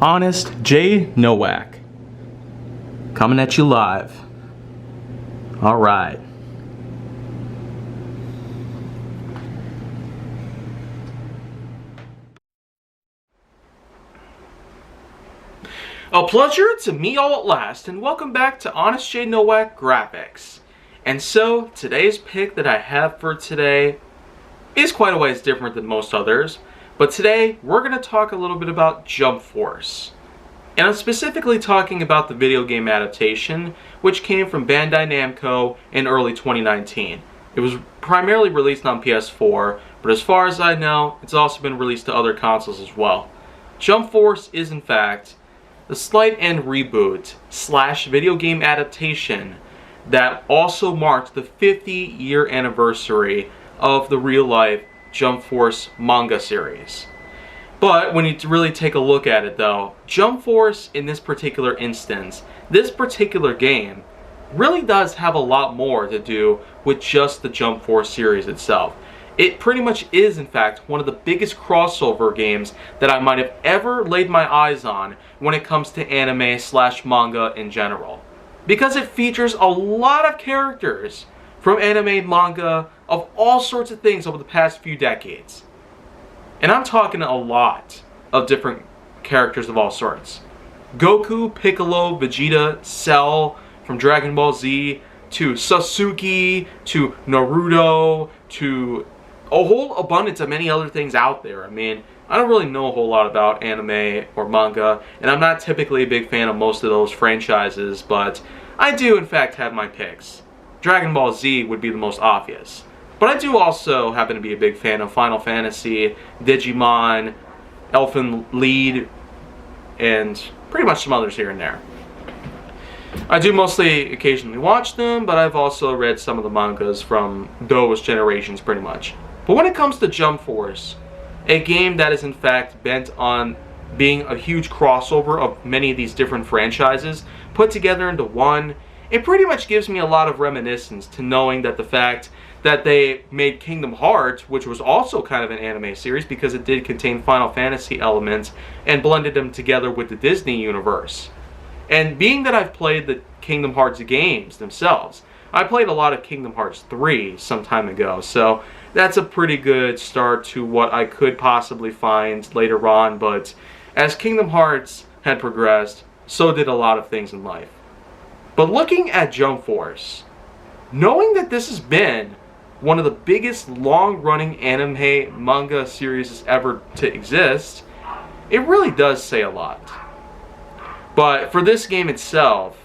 Honest J. Nowak. Coming at you live. Alright. A pleasure to meet all at last, and welcome back to Honest J. Nowak Graphix. And so, today's pick that I have for today is quite a ways different than most others. But today, we're going to talk a little bit about Jump Force. And I'm specifically talking about the video game adaptation, which came from Bandai Namco in early 2019. It was primarily released on PS4, but as far as I know, it's also been released to other consoles as well. Jump Force is in fact the slight end reboot / video game adaptation that also marked the 50-year anniversary of the real-life Jump Force manga series. But when you really take a look at it though, Jump Force in this particular instance, this particular game, really does have a lot more to do with just the Jump Force series itself. It pretty much is in fact one of the biggest crossover games that I might have ever laid my eyes on when it comes to anime / manga in general. Because it features a lot of characters from anime, manga, of all sorts of things over the past few decades. And I'm talking a lot of different characters of all sorts. Goku, Piccolo, Vegeta, Cell from Dragon Ball Z, to Sasuke, to Naruto, to a whole abundance of many other things out there. I mean, I don't really know a whole lot about anime or manga, and I'm not typically a big fan of most of those franchises, but I do in fact have my picks. Dragon Ball Z would be the most obvious. But I do also happen to be a big fan of Final Fantasy, Digimon, Elfen Lied, and pretty much some others here and there. I do mostly occasionally watch them, but I've also read some of the mangas from those generations pretty much. But when it comes to Jump Force, a game that is in fact bent on being a huge crossover of many of these different franchises put together into one, it pretty much gives me a lot of reminiscence to knowing that the fact that they made Kingdom Hearts, which was also kind of an anime series because it did contain Final Fantasy elements, and blended them together with the Disney universe. And being that I've played the Kingdom Hearts games themselves, I played a lot of Kingdom Hearts 3 some time ago, so that's a pretty good start to what I could possibly find later on, but as Kingdom Hearts had progressed, so did a lot of things in life. But looking at Jump Force, knowing that this has been one of the biggest long-running anime manga series ever to exist, it really does say a lot. But for this game itself,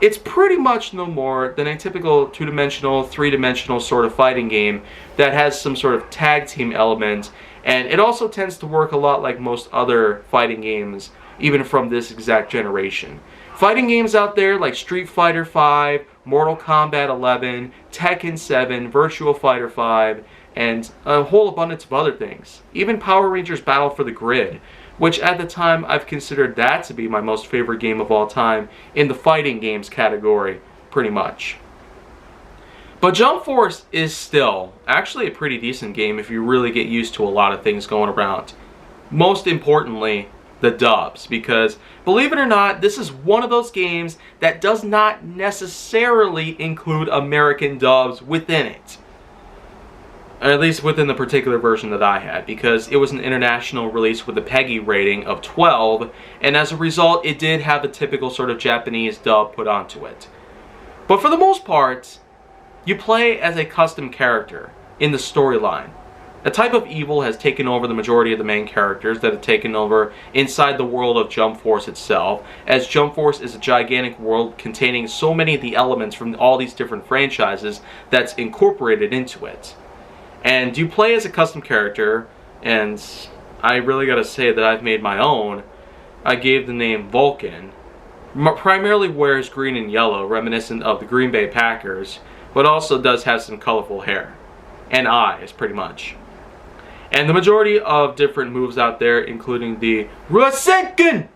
it's pretty much no more than a typical two-dimensional, three-dimensional sort of fighting game that has some sort of tag team element, and it also tends to work a lot like most other fighting games, even from this exact generation. Fighting games out there like Street Fighter V, Mortal Kombat 11, Tekken 7, Virtua Fighter 5, and a whole abundance of other things. Even Power Rangers Battle for the Grid, which at the time I've considered that to be my most favorite game of all time in the fighting games category, pretty much. But Jump Force is still actually a pretty decent game if you really get used to a lot of things going around. Most importantly, the dubs, because believe it or not, this is one of those games that does not necessarily include American dubs within it. Or at least within the particular version that I had, because it was an international release with a PEGI rating of 12, and as a result, it did have a typical sort of Japanese dub put onto it. But for the most part, you play as a custom character in the storyline. A type of evil has taken over the majority of the main characters that have taken over inside the world of Jump Force itself, as Jump Force is a gigantic world containing so many of the elements from all these different franchises that's incorporated into it. And you play as a custom character, and I really gotta say that I've made my own. I gave the name Vulcan. Primarily wears green and yellow, reminiscent of the Green Bay Packers, but also does have some colorful hair. And eyes, pretty much. And the majority of different moves out there, including the Rasengan,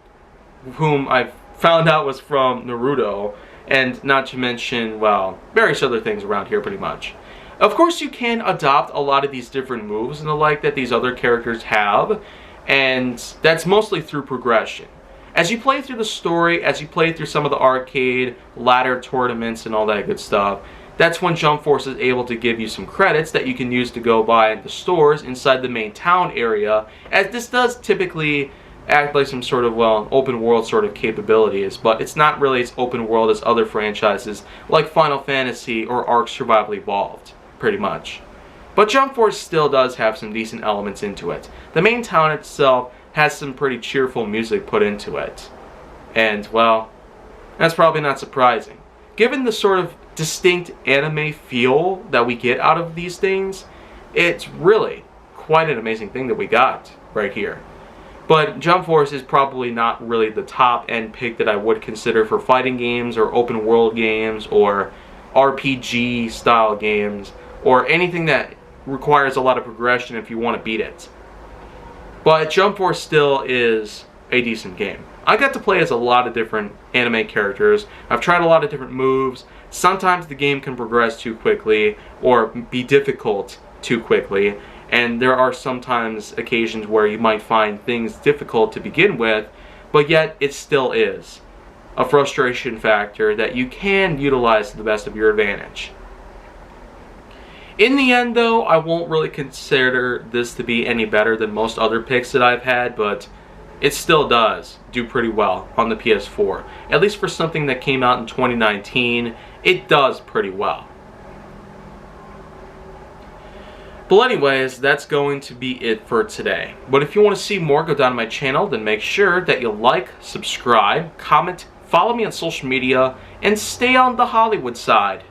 whom I found out was from Naruto, and not to mention, well, various other things around here pretty much. Of course, you can adopt a lot of these different moves and the like that these other characters have, and that's mostly through progression. As you play through the story, as you play through some of the arcade, ladder tournaments, and all that good stuff, that's when Jump Force is able to give you some credits that you can use to go buy at the stores inside the main town area, as this does typically act like some sort of, well, open world sort of capabilities, but it's not really as open world as other franchises like Final Fantasy or Ark Survival Evolved, pretty much. But Jump Force still does have some decent elements into it. The main town itself has some pretty cheerful music put into it. And, well, that's probably not surprising. Given the sort of distinct anime feel that we get out of these things, it's really quite an amazing thing that we got right here. But Jump Force is probably not really the top-end pick that I would consider for fighting games or open-world games or RPG-style games or anything that requires a lot of progression if you want to beat it. But Jump Force still is a decent game. I got to play as a lot of different anime characters. I've tried a lot of different moves. Sometimes the game can progress too quickly or be difficult too quickly. And there are sometimes occasions where you might find things difficult to begin with, but yet it still is a frustration factor that you can utilize to the best of your advantage. In the end, though, I won't really consider this to be any better than most other picks that I've had, but it still does do pretty well on the PS4. At least for something that came out in 2019, it does pretty well. But anyways, that's going to be it for today. But if you want to see more, go down to my channel, then make sure that you like, subscribe, comment, follow me on social media, and stay on the Hollywood side.